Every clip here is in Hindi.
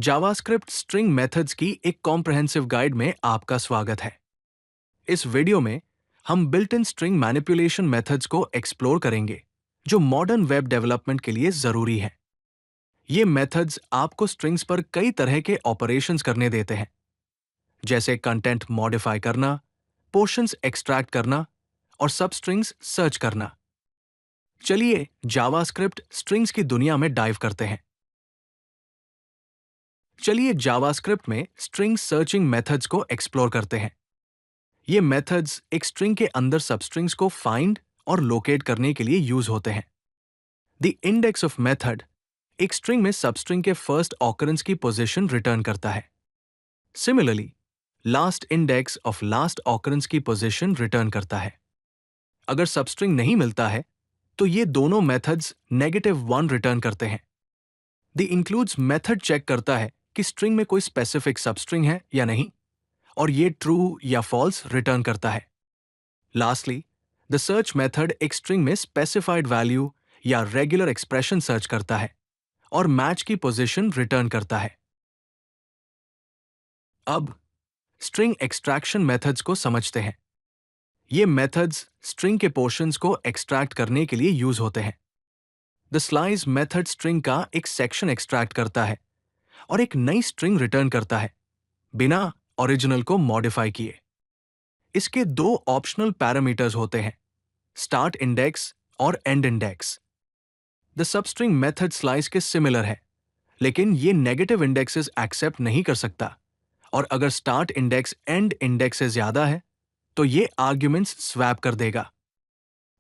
जावास्क्रिप्ट स्ट्रिंग मेथड्स की एक कॉम्प्रहेंसिव गाइड में आपका स्वागत है। इस वीडियो में हम built in string manipulation methods को एक्सप्लोर करेंगे, जो मॉडर्न वेब डेवलपमेंट के लिए जरूरी है। ये मेथड्स आपको स्ट्रिंग्स पर कई तरह के ऑपरेशंस करने देते हैं, जैसे कंटेंट मॉडिफाई करना, पोर्शंस एक्सट्रैक्ट करना और सबस्ट्रिंग्स सर्च करना। चलिए जावास्क्रिप्ट स्ट्रिंग्स की दुनिया में डाइव करते हैं। चलिए जावास्क्रिप्ट में स्ट्रिंग सर्चिंग मेथड्स को एक्सप्लोर करते हैं। ये मेथड्स एक स्ट्रिंग के अंदर सबस्ट्रिंग्स को फाइंड और लोकेट करने के लिए यूज होते हैं। द इंडेक्स ऑफ मेथड एक स्ट्रिंग में सबस्ट्रिंग के फर्स्ट ऑकरेंस की पोजीशन रिटर्न करता है। Similarly, last index of last occurrence की पोजीशन रिटर्न करता है। अगर सबस्ट्रिंग नहीं मिलता है, तो ये दोनों मेथड्स -1 रिटर्न करते हैं। द इंक्लूड्स मेथड चेक करता है कि स्ट्रिंग में कोई स्पेसिफिक सबस्ट्रिंग है या नहीं, और ये ट्रू या फॉल्स रिटर्न करता है। लास्टली, द सर्च मेथड एक स्ट्रिंग में स्पेसिफाइड वैल्यू या रेगुलर एक्सप्रेशन सर्च करता है और मैच की पोजीशन रिटर्न करता है। अब स्ट्रिंग एक्सट्रैक्शन मेथड्स को समझते हैं। ये मेथड्स स्ट्रिंग के पोर्शंस को एक्सट्रैक्ट करने के लिए यूज होते हैं। द स्लाइस मेथड स्ट्रिंग का एक सेक्शन एक्सट्रैक्ट करता है और एक नई स्ट्रिंग रिटर्न करता है, बिना ओरिजिनल को मॉडिफाई किए। इसके दो ऑप्शनल पैरामीटर्स होते हैं, स्टार्ट इंडेक्स और and index. The substring method slice के सिमिलर है, लेकिन ये नेगेटिव इंडेक्सेस एक्सेप्ट नहीं कर सकता, और अगर स्टार्ट इंडेक्स एंड इंडेक्स से ज्यादा है, तो ये आर्ग्यूमेंट्स स्वैप कर देगा।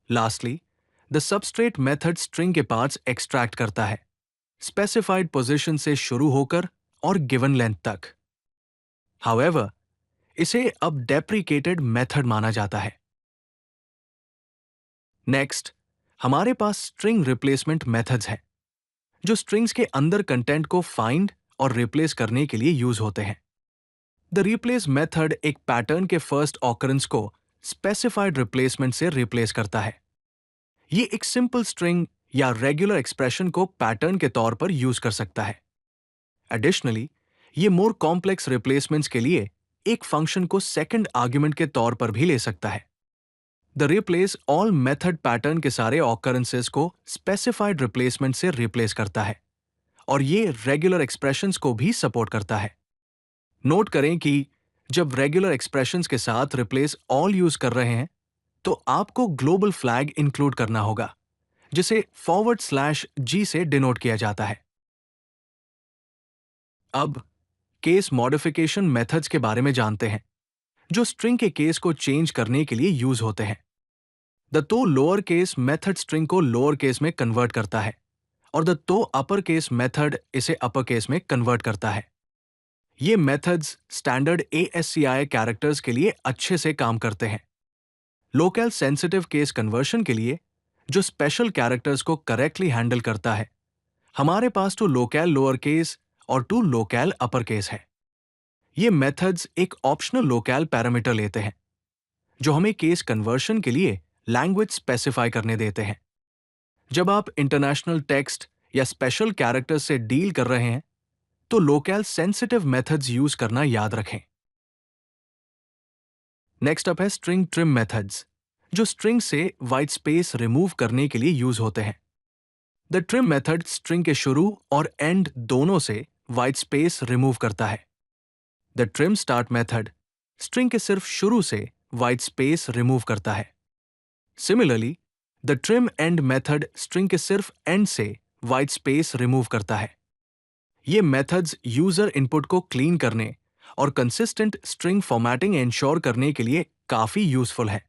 Lastly, the substrate method string के पार्ट्स एक्सट्रैक्ट करता है, स्पेसिफाइड पोजीशन से शुरू होकर और गिवन लेंथ तक। हाउएवर, इसे अब डेप्रिकेटेड मेथड माना जाता है। नेक्स्ट, हमारे पास स्ट्रिंग रिप्लेसमेंट मेथड्स हैं, जो स्ट्रिंग्स के अंदर कंटेंट को फाइंड और रिप्लेस करने के लिए यूज होते हैं। द रिप्लेस मेथड एक पैटर्न के फर्स्ट ऑकरेंस को स्पेसिफाइड रिप्लेसमेंट से रिप्लेस करता है। ये एक सिंपल स्ट्रिंग या रेगुलर एक्सप्रेशन को पैटर्न के तौर पर यूज कर सकता है। एडिशनली, ये मोर कॉम्प्लेक्स रिप्लेसमेंट्स के लिए एक फंक्शन को सेकंड आर्ग्यूमेंट के तौर पर भी ले सकता है। The replace all method pattern के सारे ऑकरेंसेस को स्पेसिफाइड रिप्लेसमेंट से रिप्लेस करता है, और ये रेगुलर एक्सप्रेशंस को भी सपोर्ट करता है। नोट करें कि जब रेगुलर एक्सप्रेशंस के साथ रिप्लेस ऑल यूज कर रहे हैं, तो आपको ग्लोबल फ्लैग इंक्लूड करना होगा, जिसे /G से डिनोट किया जाता है। अब केस मॉडिफिकेशन मेथड्स के बारे में जानते हैं, जो स्ट्रिंग के केस को चेंज करने के लिए यूज होते हैं। द तो लोअर केस मेथड स्ट्रिंग को लोअर केस में कन्वर्ट करता है, और द तो अपर केस मेथड इसे अपर केस में कन्वर्ट करता है। ये मेथड्स स्टैंडर्ड ASCII कैरेक्टर्स के लिए अच्छे से काम करते हैं। लोकल सेंसिटिव केस कन्वर्शन के लिए, जो स्पेशल कैरेक्टर्स को करेक्टली हैंडल करता है, हमारे पास टू लोकल लोअर केस और टू लोकल अपर केस है। ये मेथड्स एक ऑप्शनल लोकल पैरामीटर लेते हैं, जो हमें केस कन्वर्शन के लिए लैंग्वेज स्पेसिफाई करने देते हैं। जब आप इंटरनेशनल टेक्स्ट या स्पेशल कैरेक्टर्स से डील कर रहे हैं, तो लोकल सेंसिटिव मेथड्स यूज करना याद रखें। नेक्स्ट अप है स्ट्रिंग ट्रिम मेथड्स, जो स्ट्रिंग से व्हाइट स्पेस रिमूव करने के लिए यूज होते हैं। द ट्रिम मेथड स्ट्रिंग के शुरू और एंड दोनों से व्हाइट स्पेस रिमूव करता है। The trim start method string के सिर्फ शुरू से व्हाइट स्पेस रिमूव करता है। Similarly, the trim and method string के सिर्फ एंड से व्हाइट स्पेस रिमूव करता है। ये मेथड्स यूजर इनपुट को क्लीन करने और कंसिस्टेंट स्ट्रिंग फॉर्मेटिंग इंश्योर करने के लिए काफी यूजफुल है।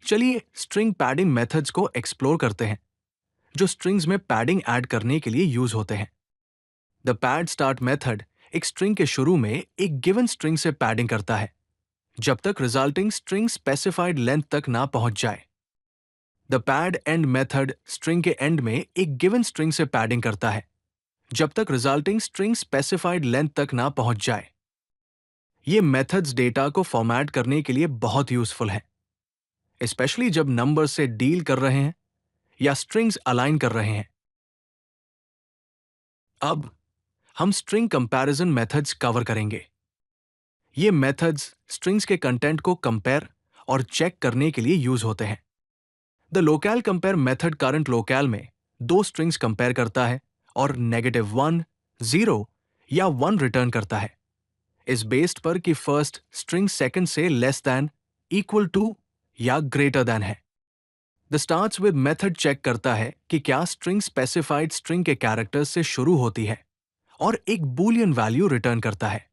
चलिए स्ट्रिंग पैडिंग मेथड्स को एक्सप्लोर करते हैं, जो स्ट्रिंग्स में पैडिंग ऐड करने के लिए यूज होते हैं। द पैड स्टार्ट मेथड एक स्ट्रिंग के शुरू में एक गिवन स्ट्रिंग से पैडिंग करता है, जब तक रिजल्टिंग स्ट्रिंग स्पेसिफाइड लेंथ तक ना पहुंच जाए। The pad and method string के एंड में एक गिवन स्ट्रिंग से पैडिंग करता है, जब तक रिजल्टिंग स्ट्रिंग स्पेसिफाइड लेंथ तक ना पहुंच जाए। ये मेथड्स डेटा को फॉर्मेट करने के लिए बहुत यूजफुल हैं, स्पेशली जब नंबर से डील कर रहे हैं या स्ट्रिंग्स अलाइन कर रहे हैं। अब हम स्ट्रिंग कंपैरिजन मेथड्स कवर करेंगे। ये मेथड्स स्ट्रिंग्स के कंटेंट को कंपेयर और चेक करने के लिए यूज होते हैं। The locale compare method current local में दो स्ट्रिंग्स कंपेयर करता है और -1, 0 या 1 रिटर्न करता है, इस बेस्ड पर कि फर्स्ट स्ट्रिंग सेकंड से लेस देन, इक्वल टू या ग्रेटर देन है। The starts with method check करता है कि क्या स्ट्रिंग स्पेसिफाइड स्ट्रिंग के कैरेक्टर्स से शुरू होती है और एक बूलियन वैल्यू रिटर्न करता है।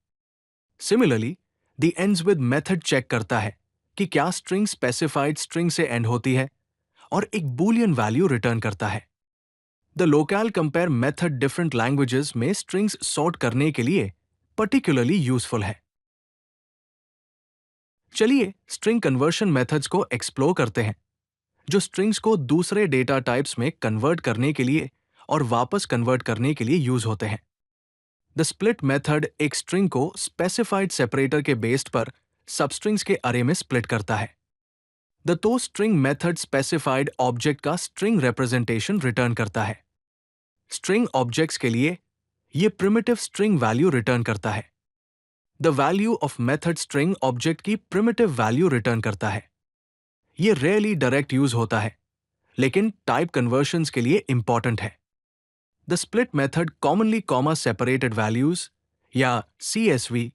Similarly, the ends with method check करता है कि क्या स्ट्रिंग स्पेसिफाइड स्ट्रिंग से एंड होती है और एक बूलियन वैल्यू रिटर्न करता है। The locale compare method different languages में स्ट्रिंग्स सॉर्ट करने के लिए पर्टिकुलरली यूजफुल है। चलिए स्ट्रिंग कन्वर्शन मेथड्स को एक्सप्लोर करते हैं, जो स्ट्रिंग्स को दूसरे डेटा टाइप्स में कन्वर्ट करने के लिए और वापस कन्वर्ट करने के लिए यूज होते हैं। द स्प्लिट मेथड एक स्ट्रिंग को स्पेसिफाइड सेपरेटर के बेस्ड पर सबस्ट्रिंग्स के अरे में स्प्लिट करता है। The to string method specified object का स्ट्रिंग रिप्रेजेंटेशन रिटर्न करता है। स्ट्रिंग ऑब्जेक्ट्स के लिए यह प्रिमिटिव स्ट्रिंग वैल्यू रिटर्न करता है। The value of method string object की प्रिमिटिव वैल्यू रिटर्न करता है। यह रेयरली डायरेक्ट यूज होता है, लेकिन टाइप कन्वर्शंस के लिए इंपॉर्टेंट है। The split method commonly comma separated values या CSV,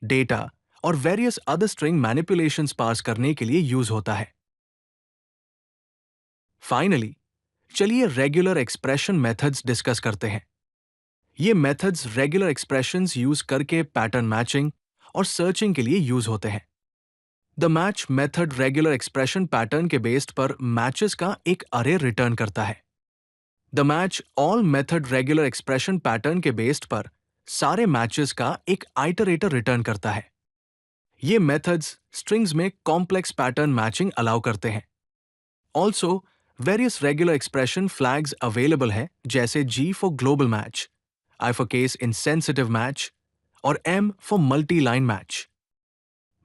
डेटा और वेरियस अदर स्ट्रिंग मैनिपुलेशंस पास करने के लिए यूज होता है। फाइनली, चलिए रेगुलर एक्सप्रेशन मेथड्स डिस्कस करते हैं। ये मेथड्स रेगुलर एक्सप्रेशंस यूज करके पैटर्न मैचिंग और सर्चिंग के लिए यूज होते हैं। The match method regular expression pattern के बेस्ड पर मैचेस का एक अरे रिटर्न करता है। The match all method regular expression pattern के बेस्ड पर सारे मैचेस का एक आइटरेटर रिटर्न करता है। ये मेथड्स स्ट्रिंग्स में कॉम्प्लेक्स पैटर्न मैचिंग अलाउ करते हैं। Also various regular expression flags available हैं, जैसे G for global match, I for case insensitive match और M for multi line match.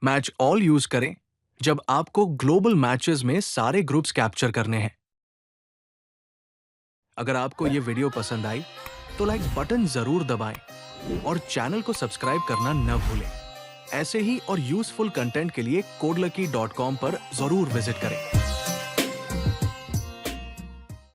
Match all use करें जब आपको ग्लोबल मैचेस में सारे ग्रुप्स कैप्चर करने हैं। अगर आपको ये वीडियो पसंद आई तो लाइक बटन जरूर दबाएं और चैनल को सब्सक्राइब करना न भूलें। ऐसे ही और यूजफुल कंटेंट के लिए codelucky.com पर जरूर विजिट करें।